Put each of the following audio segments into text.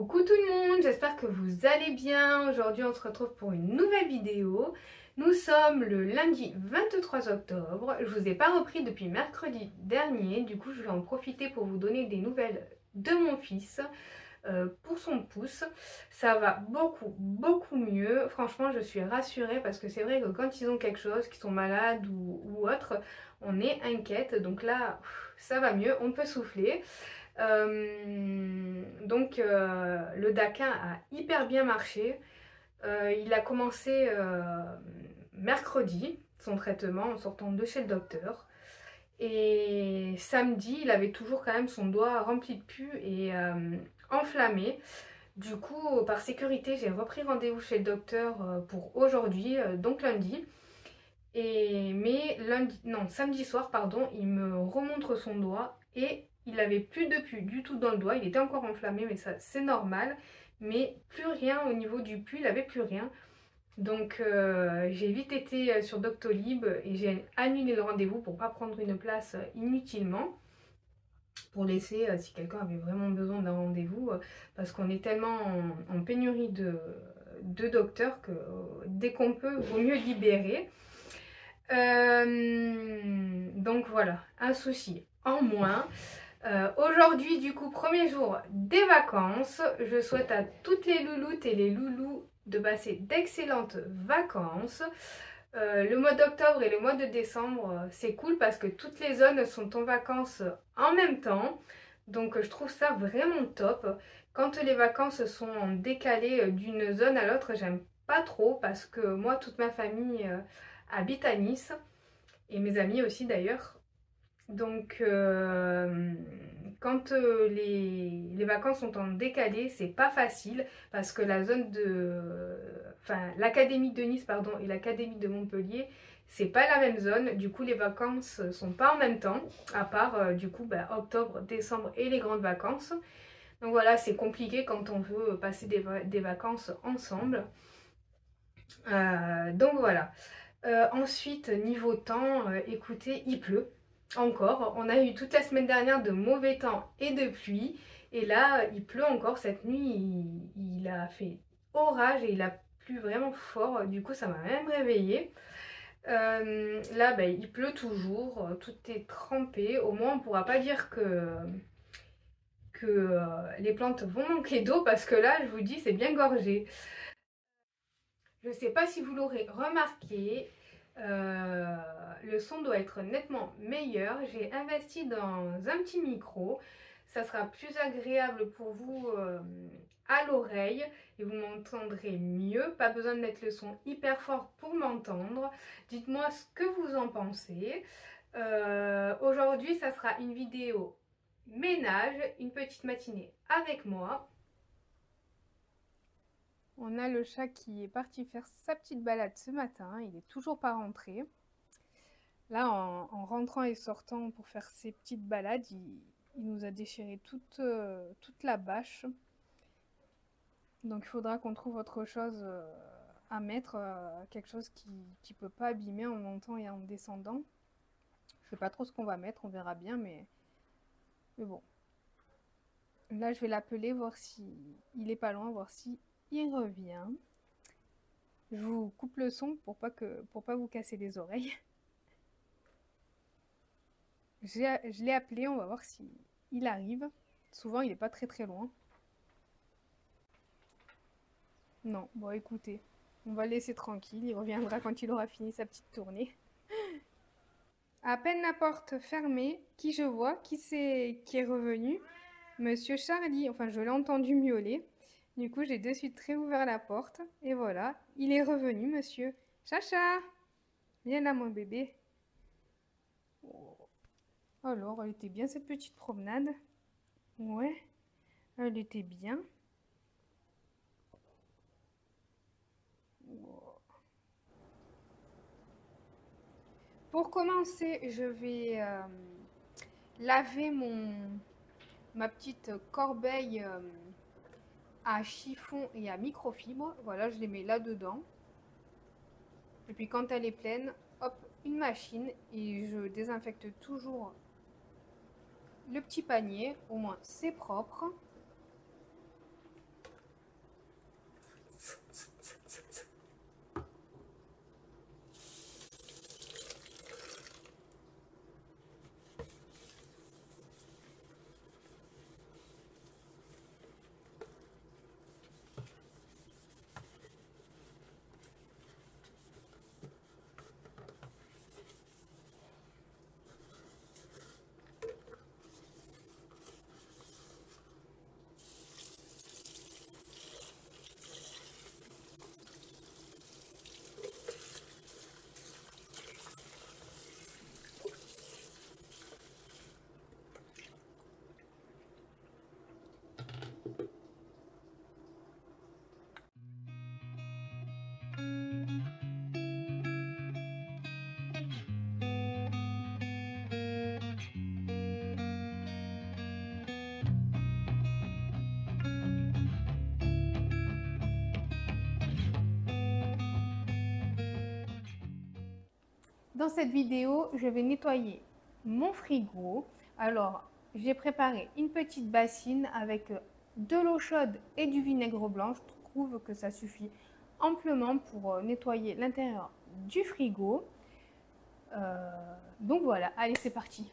Coucou tout le monde, j'espère que vous allez bien. Aujourd'hui on se retrouve pour une nouvelle vidéo. Nous sommes le lundi 23 octobre. Je vous ai pas repris depuis mercredi dernier. Du coup je vais en profiter pour vous donner des nouvelles de mon fils pour son pouce. Ça va beaucoup mieux. Franchement je suis rassurée parce que c'est vrai que quand ils ont quelque chose, qu'ils sont malades ou autre, on est inquiète. Donc là ça va mieux, on peut souffler. Le Dakin a hyper bien marché. Il a commencé mercredi son traitement en sortant de chez le docteur. Et samedi, il avait toujours quand même son doigt rempli de pus et enflammé. Du coup, par sécurité, j'ai repris rendez-vous chez le docteur pour aujourd'hui, donc lundi. Mais samedi soir, pardon, il me remontre son doigt et il avait plus de pus du tout dans le doigt. Il était encore enflammé, mais ça c'est normal. Mais plus rien au niveau du pus, il avait plus rien. Donc j'ai vite été sur Doctolib et j'ai annulé le rendez-vous pour pas prendre une place inutilement. Pour laisser, si quelqu'un avait vraiment besoin d'un rendez-vous, parce qu'on est tellement en pénurie de docteurs que dès qu'on peut, vaut mieux libérer. Donc voilà, un souci en moins. Aujourd'hui, du coup, premier jour des vacances. Je souhaite à toutes les louloutes et les loulous de passer d'excellentes vacances. Le mois d'octobre et le mois de décembre, c'est cool parce que toutes les zones sont en vacances en même temps. Donc je trouve ça vraiment top. Quand les vacances sont en décalé d'une zone à l'autre, j'aime pas trop parce que moi, toute ma famille habite à Nice et mes amis aussi d'ailleurs. Donc quand les vacances sont en décalé, c'est pas facile parce que l'académie de Nice pardon et l'académie de Montpellier, c'est pas la même zone. Du coup les vacances sont pas en même temps, à part octobre, décembre et les grandes vacances. Donc voilà, c'est compliqué quand on veut passer des vacances ensemble. Donc voilà. Ensuite, niveau temps, écoutez, il pleut encore. On a eu toute la semaine dernière de mauvais temps et de pluie. Et là, il pleut encore. Cette nuit, il a fait orage et il a plu vraiment fort. Du coup, ça m'a même réveillée. Là, il pleut toujours. Tout est trempé. Au moins, on ne pourra pas dire que les plantes vont manquer d'eau parce que là, je vous dis, c'est bien gorgé. Je ne sais pas si vous l'aurez remarqué, le son doit être nettement meilleur. J'ai investi dans un petit micro. Ça sera plus agréable pour vous à l'oreille et vous m'entendrez mieux. Pas besoin de mettre le son hyper fort pour m'entendre. Dites-moi ce que vous en pensez. Aujourd'hui, ça sera une vidéo ménage, une petite matinée avec moi. On a le chat qui est parti faire sa petite balade ce matin. Il n'est toujours pas rentré. Là, en rentrant et sortant pour faire ses petites balades, il nous a déchiré toute la bâche. Donc il faudra qu'on trouve autre chose à mettre, quelque chose qui ne peut pas abîmer en montant et en descendant. Je ne sais pas trop ce qu'on va mettre, on verra bien, mais bon. Là, je vais l'appeler, voir si il est pas loin, voir si il revient. Je vous coupe le son pour pas vous casser les oreilles. Je l'ai appelé, on va voir si il arrive. Souvent, il n'est pas très loin. Non, bon écoutez, on va le laisser tranquille. Il reviendra quand il aura fini sa petite tournée. À peine la porte fermée, qui je vois, qui est revenu? Monsieur Charlie, enfin je l'ai entendu miauler. Du coup, j'ai de suite réouvert la porte. Et voilà, il est revenu, monsieur. Chacha! Viens là, mon bébé. Oh. Alors, elle était bien cette petite promenade? Ouais, elle était bien. Oh. Pour commencer, je vais laver ma petite corbeille à chiffon et à microfibre. Voilà, je les mets là-dedans. Et puis quand elle est pleine, hop, une machine et je désinfecte toujours le petit panier. Au moins, c'est propre. Dans cette vidéo, je vais nettoyer mon frigo. Alors, j'ai préparé une petite bassine avec de l'eau chaude et du vinaigre blanc. Je trouve que ça suffit amplement pour nettoyer l'intérieur du frigo. Donc voilà, allez, c'est parti.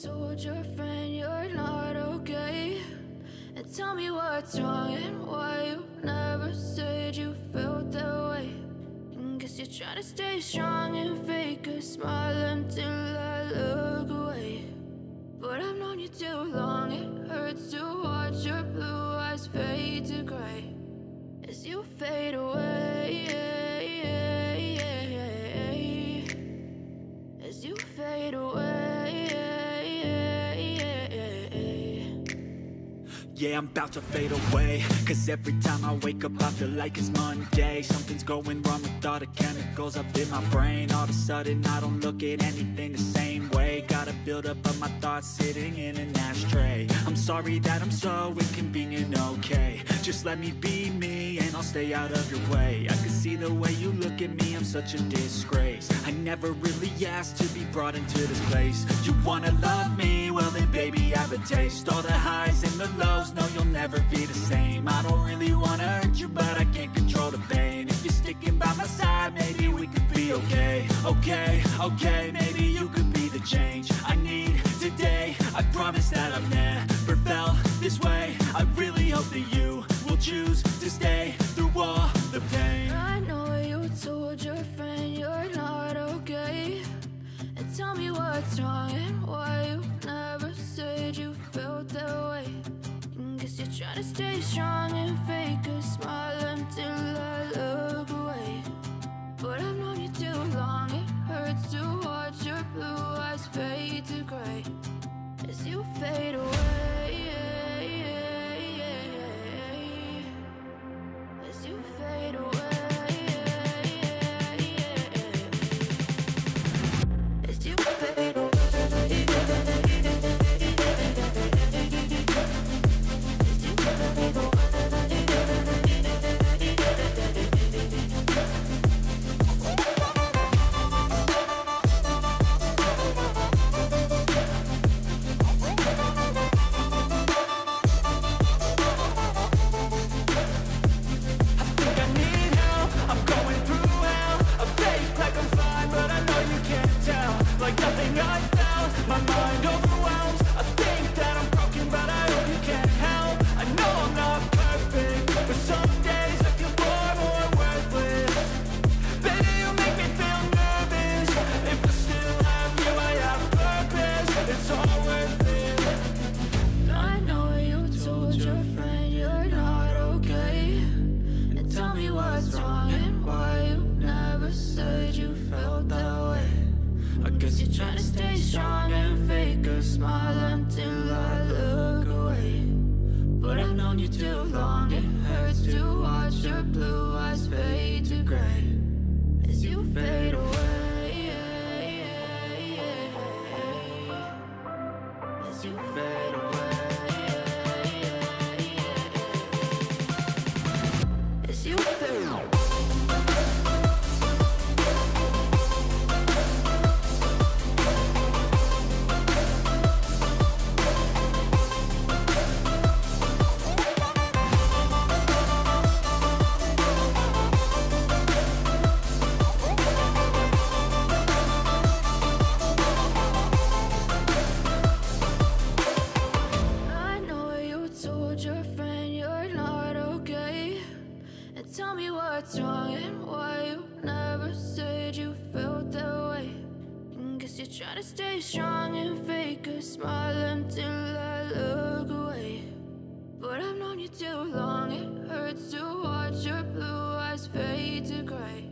Told your friend you're not okay, and tell me what's wrong and why you never said you felt that way. And guess you're trying to stay strong and fake a smile until I look away. But I've known you too long, it hurts to watch your blue eyes fade to gray as you fade away, as you fade away. Yeah, I'm about to fade away, cause every time I wake up I feel like it's Monday. Something's going wrong with all the chemicals up in my brain. All of a sudden I don't look at anything the same way. Gotta build up of my thoughts sitting in an ashtray. I'm sorry that I'm so inconvenient, okay. Just let me be me and I'll stay out of your way. I can see the way you look at me, I'm such a disgrace. I never really asked to be brought into this place. You wanna love me? Well then baby have a taste. All the highs and the lows, no you'll never be the same. I don't really wanna hurt you but I can't control the pain. If you're sticking by my side, maybe we could be okay. Okay, maybe you could be the change I need today. I promise that I've never felt this way. I really hope that you will choose to stay through all the pain. I know you told your friend you're not okay, and tell me what's wrong and why you never said you felt that way. And guess you're trying to stay strong and fake a smile until I look away. But I've known you too long, it hurts to watch your blue eyes fade to gray as you fade away, as you fade away. my mind overwhelms. I think that I'm broken, but I hope you can't help. I know I'm not perfect, but some days I feel far more worthless. Baby, you make me feel nervous. If I still have you, I have purpose. It's all worth it. I know you told your friend you're not okay. And tell me what's wrong and why you never said you felt that way. I guess you're trying to stay strong and fake a smile until I look away. But I've known you too long, it hurts to watch your blue eyes fade to gray as you fade away. As you fade away. As you fade away. I know you told your friend you're not okay. And tell me what's wrong and why you never said you felt that way. And guess you're trying to stay strong and fake a smile until I look away. But I've known you too long, it hurts to watch your blue eyes fade to gray.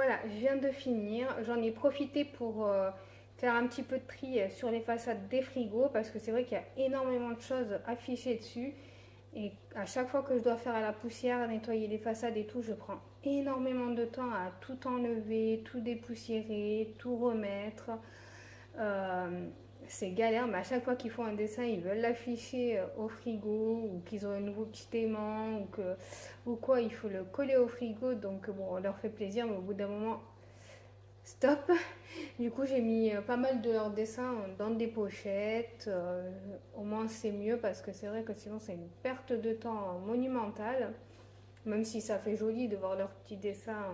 voilà, je viens de finir. J'en ai profité pour faire un petit peu de tri sur les façades des frigos parce que c'est vrai qu'il y a énormément de choses affichées dessus. Et à chaque fois que je dois faire à la poussière, nettoyer les façades et tout, je prends énormément de temps à tout enlever, tout dépoussiérer, tout remettre. C'est galère, mais à chaque fois qu'ils font un dessin, ils veulent l'afficher au frigo ou qu'ils ont un nouveau petit aimant ou quoi, il faut le coller au frigo. Donc bon, on leur fait plaisir, mais au bout d'un moment, stop. Du coup, j'ai mis pas mal de leurs dessins dans des pochettes. Au moins, c'est mieux parce que c'est vrai que sinon, c'est une perte de temps monumentale. Même si ça fait joli de voir leurs petits dessins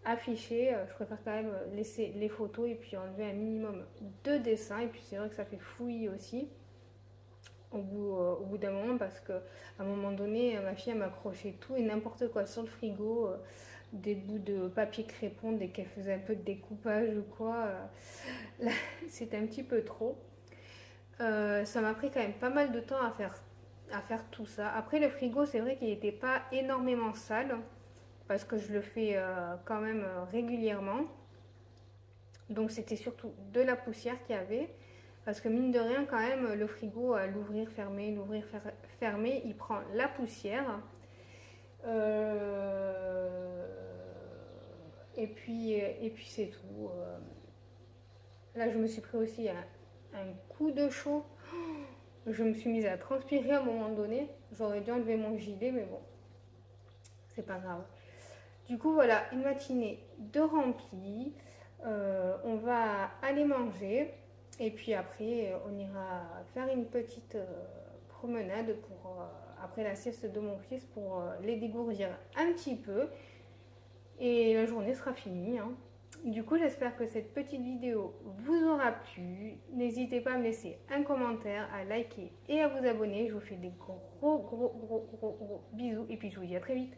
affichés, je préfère quand même laisser les photos et puis enlever un minimum de dessins. Et puis, c'est vrai que ça fait fouillis aussi au bout d'un moment parce qu'à un moment donné, ma fille m'accrochait tout et n'importe quoi sur le frigo. Des bouts de papier crépon dès qu'elle faisait un peu de découpage ou quoi. Là, c'était un petit peu trop. Ça m'a pris quand même pas mal de temps à faire tout ça. Après, le frigo, c'est vrai qu'il n'était pas énormément sale parce que je le fais quand même régulièrement. Donc, c'était surtout de la poussière qu'il y avait. Parce que mine de rien, quand même, le frigo, à l'ouvrir, fermer, il prend la poussière. Et puis c'est tout. Là, je me suis pris aussi un coup de chaud. Je me suis mise à transpirer à un moment donné. J'aurais dû enlever mon gilet, mais bon, c'est pas grave. Du coup, voilà, une matinée de rempli. On va aller manger. Et puis après, on ira faire une petite promenade après la sieste de mon fils pour les dégourdir un petit peu. Et la journée sera finie. Du coup, j'espère que cette petite vidéo vous aura plu. N'hésitez pas à me laisser un commentaire, à liker et à vous abonner. Je vous fais des gros bisous et puis je vous dis à très vite.